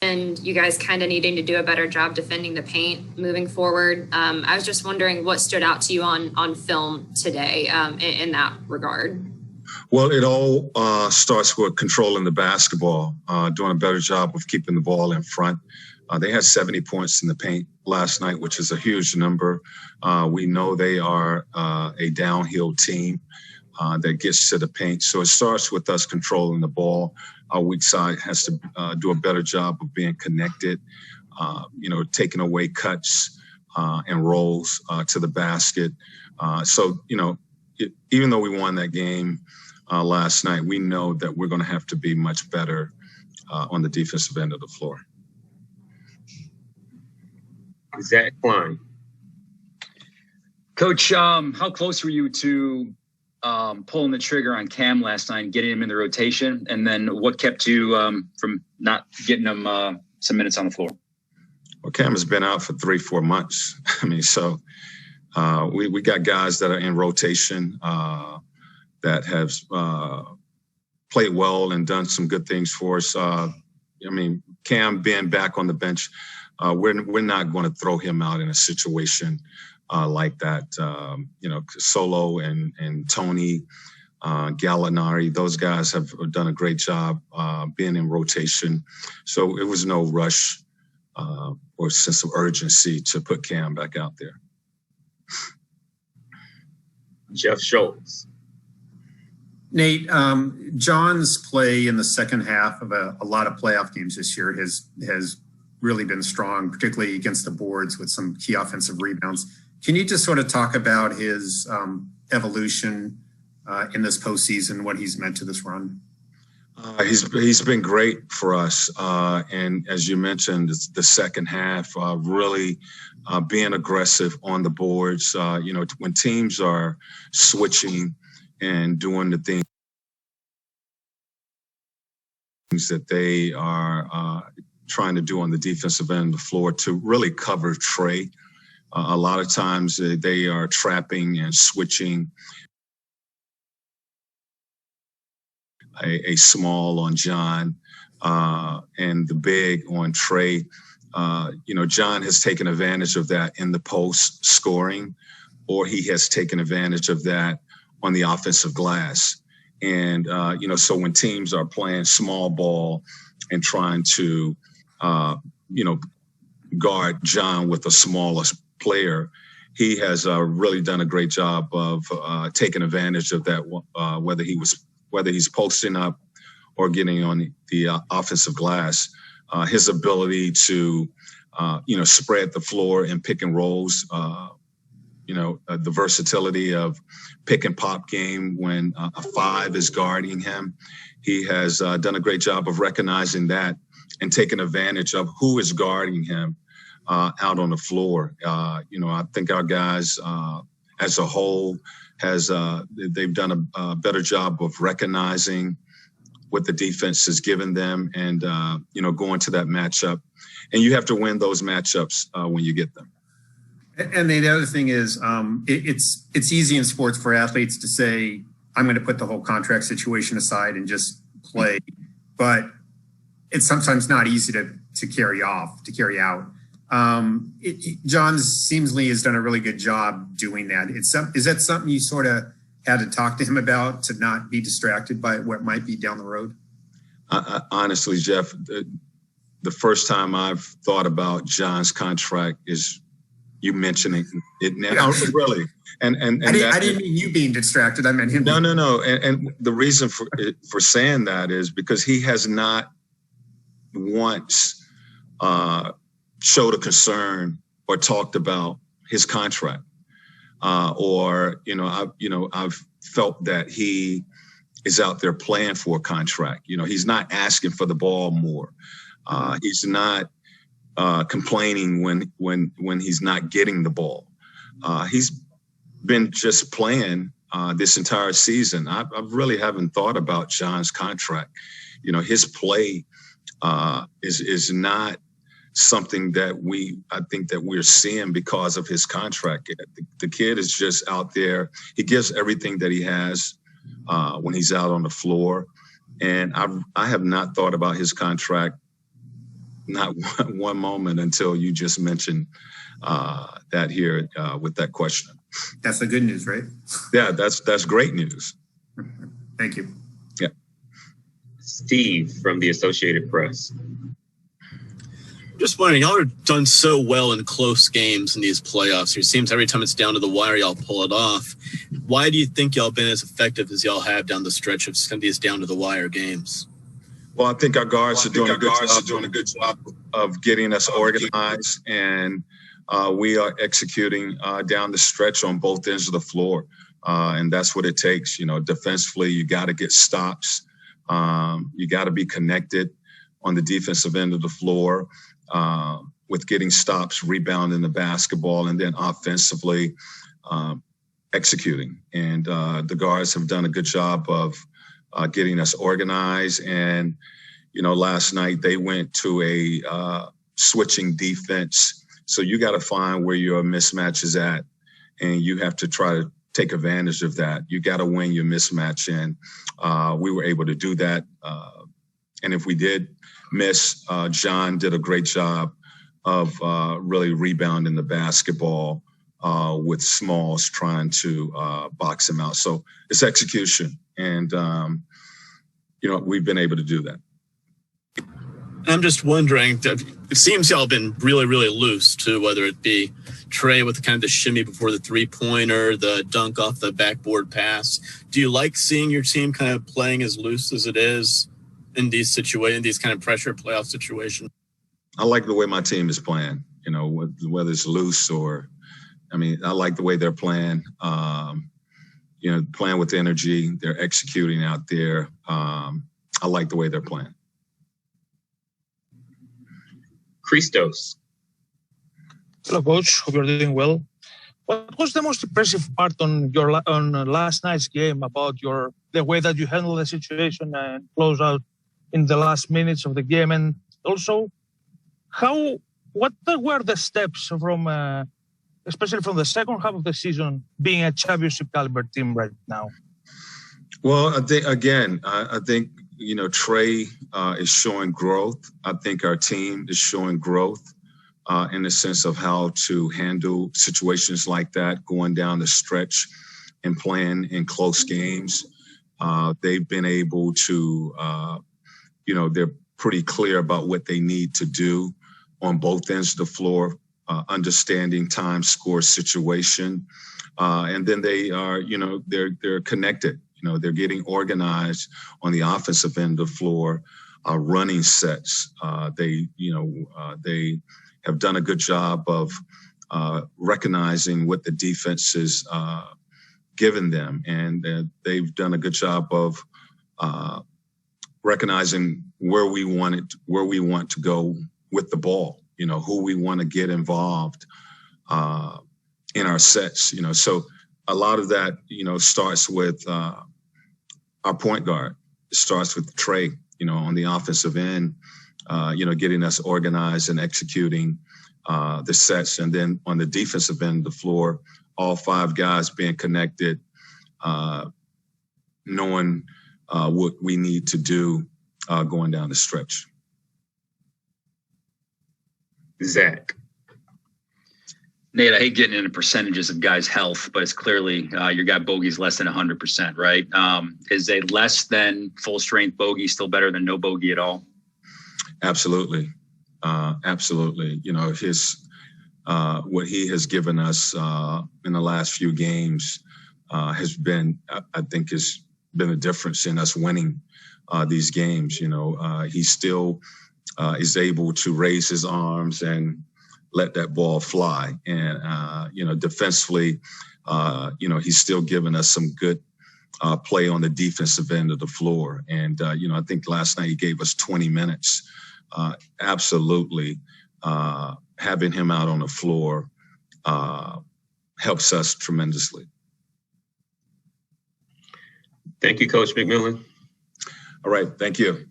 mentioned you guys kind of needing to do a better job defending the paint moving forward. I was just wondering what stood out to you on film today in that regard. Well, it all starts with controlling the basketball, doing a better job of keeping the ball in front. They had 70 points in the paint last night, which is a huge number. We know they are a downhill team that gets to the paint. So it starts with us controlling the ball. Our weak side has to do a better job of being connected, taking away cuts and rolls to the basket. Even though we won that game last night, we know that we're going to have to be much better on the defensive end of the floor. Zach Klein. Coach, how close were you to pulling the trigger on Cam last night and getting him in the rotation? And then what kept you from not getting him some minutes on the floor? Well, Cam has been out for 3-4 months. We got guys that are in rotation that have played well and done some good things for us. Cam being back on the bench, we're not going to throw him out in a situation like that. Solo and Tony, Gallinari, those guys have done a great job being in rotation. So it was no rush or sense of urgency to put Cam back out there. Jeff Schultz. Nate, John's play in the second half of a lot of playoff games this year has really been strong, particularly against the boards with some key offensive rebounds. Can you just sort of talk about his evolution in this postseason, what he's meant to this run? He's been great for us. And as you mentioned, the second half, really being aggressive on the boards. When teams are switching and doing the things that they are trying to do on the defensive end of the floor to really cover Trey. A lot of times they are trapping and switching a small on John and the big on Trey. John has taken advantage of that in the post scoring, or he has taken advantage of that on the offensive glass. And, so when teams are playing small ball and trying to, guard John with a smaller player, he has really done a great job of taking advantage of that, whether he's posting up or getting on the offensive glass. His ability to, spread the floor in pick and rolls, the versatility of pick and pop game when a five is guarding him. He has done a great job of recognizing that and taking advantage of who is guarding him out on the floor. I think our guys as a whole they've done a better job of recognizing what the defense has given them and, going to that matchup. And you have to win those matchups when you get them. And the other thing is it's easy in sports for athletes to say, I'm going to put the whole contract situation aside and just play. But it's sometimes not easy to carry out. John seemingly has done a really good job doing that. Is that something you sort of had to talk to him about, to not be distracted by what might be down the road? Honestly, Jeff, the first time I've thought about John's contract is you mentioning it now. Really. And I didn't mean you being distracted. I meant him. No. And the reason for saying that is because he has not once showed a concern or talked about his contract. I've felt that he is out there playing for a contract. He's not asking for the ball more. He's not complaining when he's not getting the ball. He's been just playing this entire season. I really haven't thought about John's contract. His play is not something that I think that we're seeing because of his contract. The kid is just out there. He gives everything that he has when he's out on the floor. And I have not thought about his contract not one moment until you just mentioned that here with that question. That's the good news, right? Yeah, that's great news. Thank you. Yeah. Steve from the Associated Press. Just wondering, y'all are done so well in close games in these playoffs. It seems every time it's down to the wire, y'all pull it off. Why do you think y'all been as effective as y'all have down the stretch of some of these down to the wire games? Well, I think our guards are doing a good job of getting us organized, and we are executing down the stretch on both ends of the floor. And that's what it takes. You know, defensively, you got to get stops. You got to be connected on the defensive end of the floor with getting stops, rebounding the basketball, and then offensively executing. And the guards have done a good job of getting us organized. And, you know, last night they went to a switching defense. So you got to find where your mismatch is at, and you have to try to take advantage of that. You got to win your mismatch, and we were able to do that. And if we did miss, John did a great job of really rebounding the basketball with Smalls trying to box him out. So it's execution, and you know, we've been able to do that. I'm just wondering, it seems y'all have been really, really loose too, whether it be Trey with kind of the shimmy before the three-pointer, the dunk off the backboard pass. Do you like seeing your team kind of playing as loose as it is in these situations, these kind of pressure playoff situations? I like the way my team is playing, you know, whether it's loose or, I mean, I like the way they're playing, you know, playing with energy. They're executing out there. I like the way they're playing. Christos. Hello, Coach. Hope you're doing well. What was the most impressive part on last night's game about the way that you handled the situation and close out in the last minutes of the game, and also what were the steps from, especially from the second half of the season, being a championship caliber team right now? Well, I think you know, Trey is showing growth. I think our team is showing growth in the sense of how to handle situations like that, going down the stretch and playing in close games. They've been able to, you know, they're pretty clear about what they need to do on both ends of the floor, understanding time, score, situation. And then they are, you know, they're connected. You know, they're getting organized on the offensive end of the floor, running sets. They have done a good job of recognizing what the defense is given them, and they've done a good job of recognizing where we want to go with the ball. You know, who we want to get involved in our sets. You know, so a lot of that, you know, starts with our point guard. It starts with Trey, you know, on the offensive end, you know, getting us organized and executing the sets. And then on the defensive end of the floor, all five guys being connected, knowing what we need to do going down the stretch. Zach. Nate, I hate getting into percentages of guys' health, but it's clearly your guy bogey's less than 100%, right? Is a less than full strength bogey still better than no bogey at all? Absolutely. Absolutely. You know, what he has given us in the last few games has been, I think, has been a difference in us winning these games. You know, he still is able to raise his arms and let that ball fly. And, you know, defensively, you know, he's still giving us some good play on the defensive end of the floor. And, you know, I think last night he gave us 20 minutes. Absolutely. Having him out on the floor helps us tremendously. Thank you, Coach McMillan. All right. Thank you.